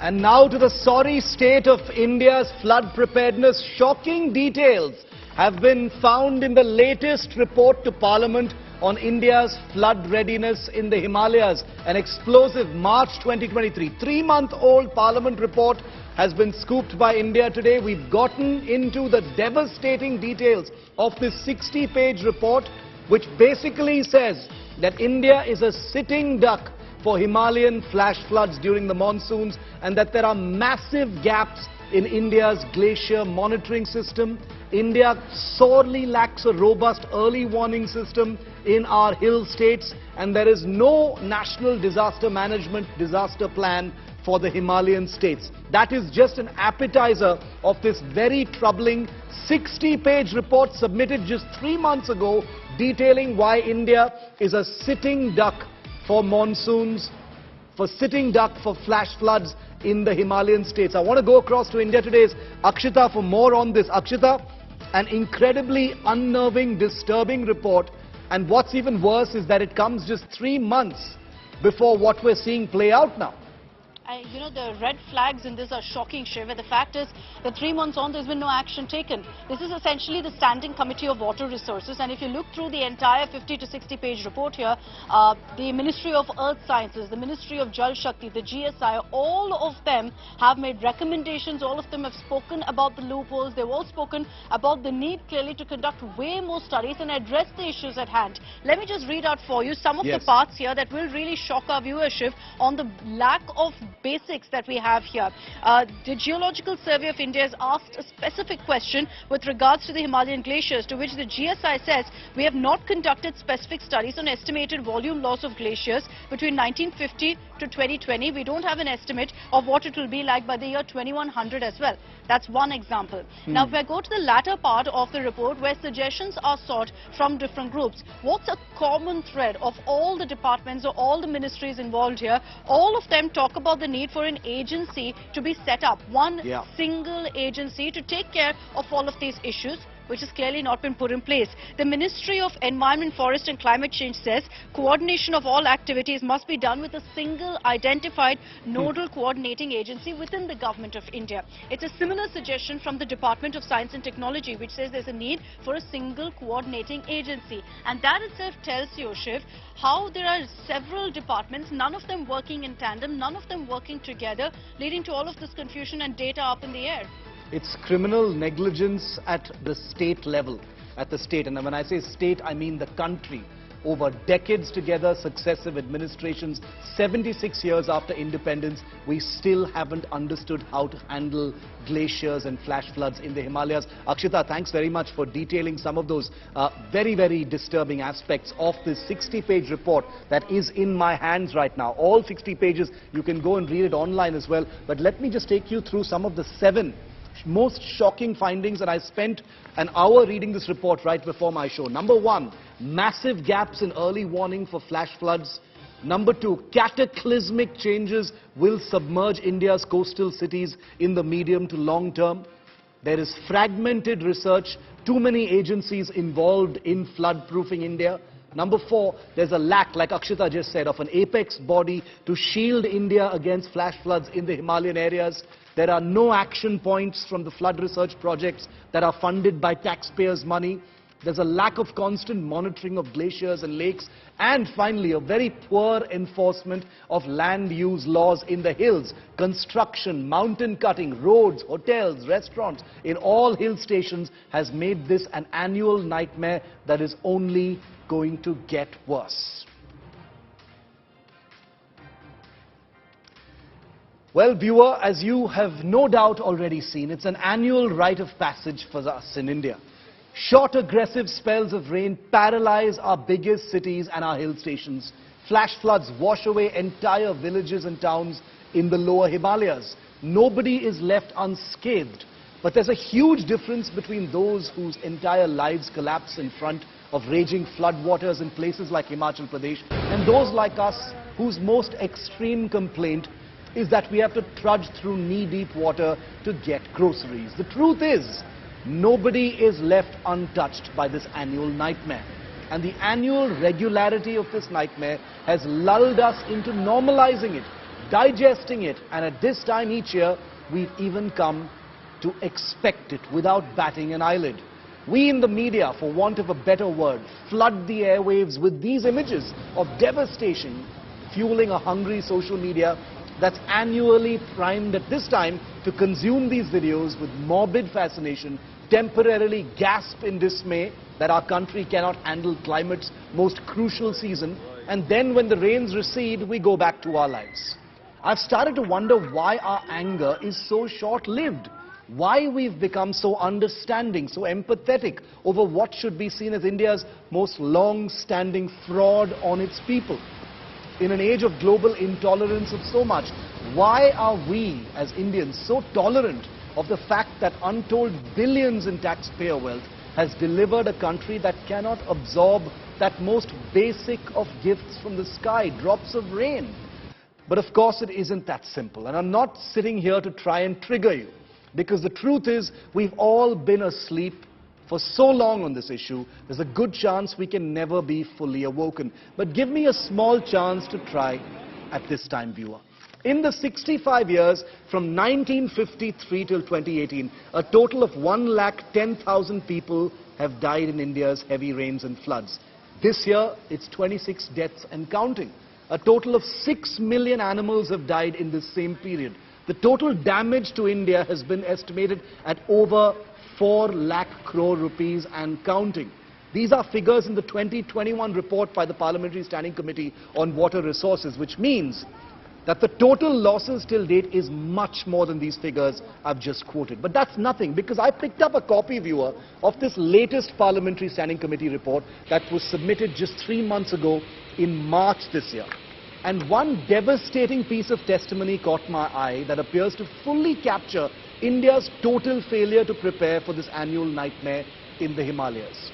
And now to the sorry state of India's flood preparedness. Shocking details have been found in the latest report to Parliament on India's flood readiness in the Himalayas. An explosive March 2023, 3-month-old Parliament report has been scooped by India today. We've gotten into the devastating details of this 60-page report, which basically says that India is a sitting duck for Himalayan flash floods during the monsoons, and that there are massive gaps in India's glacier monitoring system. India sorely lacks a robust early warning system in our hill states, and there is no national disaster management disaster plan for the Himalayan states. That is just an appetizer of this very troubling 60-page report submitted just 3 months ago, detailing why India is a sitting duck for monsoons, for flash floods in the Himalayan states. I want to go across to India today's Akshita for more on this. Akshita, an incredibly unnerving, disturbing report, and what's even worse is that it comes just 3 months before what we're seeing play out now. You know, the red flags in this are shocking, Shiv. The fact is that 3 months on, there's been no action taken. This is essentially the Standing Committee of Water Resources, and if you look through the entire 50 to 60-page report here, the Ministry of Earth Sciences, the Ministry of Jal Shakti, the GSI, all of them have made recommendations. All of them have spoken about the loopholes. They've all spoken about the need clearly to conduct way more studies and address the issues at hand. Let me just read out for you some of the parts here that will really shock our viewership on the lack of basics that we have here. The Geological Survey of India has asked a specific question with regards to the Himalayan glaciers, to which the GSI says we have not conducted specific studies on estimated volume loss of glaciers between 1950 to 2020. We don't have an estimate of what it will be like by the year 2100 as well. That's one example. Now, if I go to the latter part of the report, where suggestions are sought from different groups, what's a common thread of all the departments or all the ministries involved here? All of them talk about the need for an agency to be set up, one single agency to take care of all of these issues, which has clearly not been put in place. The Ministry of Environment, Forest and Climate Change says coordination of all activities must be done with a single identified nodal coordinating agency within the Government of India. It's a similar suggestion from the Department of Science and Technology, which says there's a need for a single coordinating agency. And that itself tells you, Shiv, how there are several departments, none of them working in tandem, none of them working together, leading to all of this confusion and data up in the air. It's criminal negligence at the state level, and when I say state, I mean the country. Over decades together, successive administrations, 76 years after independence, we still haven't understood how to handle glaciers and flash floods in the Himalayas. Akshita, thanks very much for detailing some of those very, very disturbing aspects of this 60-page report that is in my hands right now. All 60 pages, you can go and read it online as well. But let me just take you through some of the 7 most shocking findings, and I spent an hour reading this report right before my show. Number 1, massive gaps in early warning for flash floods. Number 2, cataclysmic changes will submerge India's coastal cities in the medium to long term. There is fragmented research, too many agencies involved in flood-proofing India. Number 4, there's a lack, like Akshita just said, of an apex body to shield India against flash floods in the Himalayan areas. There are no action points from the flood research projects that are funded by taxpayers' money. There's a lack of constant monitoring of glaciers and lakes. And finally, a very poor enforcement of land use laws in the hills. Construction, mountain cutting, roads, hotels, restaurants in all hill stations has made this an annual nightmare that is only going to get worse. Well, viewer, as you have no doubt already seen, it's an annual rite of passage for us in India. Short, aggressive spells of rain paralyze our biggest cities and our hill stations. Flash floods wash away entire villages and towns in the lower Himalayas. Nobody is left unscathed. But there's a huge difference between those whose entire lives collapse in front of raging floodwaters in places like Himachal Pradesh, and those like us whose most extreme complaint is that we have to trudge through knee-deep water to get groceries. The truth is, nobody is left untouched by this annual nightmare. And the annual regularity of this nightmare has lulled us into normalizing it. digesting it, and at this time each year, we've even come to expect it without batting an eyelid. We in the media, for want of a better word, flood the airwaves with these images of devastation, fueling a hungry social media that's annually primed at this time to consume these videos with morbid fascination, temporarily gasp in dismay that our country cannot handle climate's most crucial season, and then when the rains recede, we go back to our lives. I've started to wonder why our anger is so short-lived. Why we've become so understanding, so empathetic over what should be seen as India's most long-standing fraud on its people. In an age of global intolerance of so much, why are we as Indians so tolerant of the fact that untold billions in taxpayer wealth has delivered a country that cannot absorb that most basic of gifts from the sky, drops of rain? But of course it isn't that simple, and I'm not sitting here to try and trigger you. Because the truth is, we've all been asleep for so long on this issue, there's a good chance we can never be fully awoken. But give me a small chance to try at this time, viewer. In the 65 years from 1953 till 2018, a total of 1,10,000 people have died in India's heavy rains and floods. This year, it's 26 deaths and counting. A total of 6 million animals have died in this same period. The total damage to India has been estimated at over 4 lakh crore rupees and counting. These are figures in the 2021 report by the Parliamentary Standing Committee on Water Resources, which means that the total losses till date is much more than these figures I've just quoted. But that's nothing, because I picked up a copy, viewer, of this latest Parliamentary Standing Committee report that was submitted just 3 months ago in March this year. And one devastating piece of testimony caught my eye that appears to fully capture India's total failure to prepare for this annual nightmare in the Himalayas.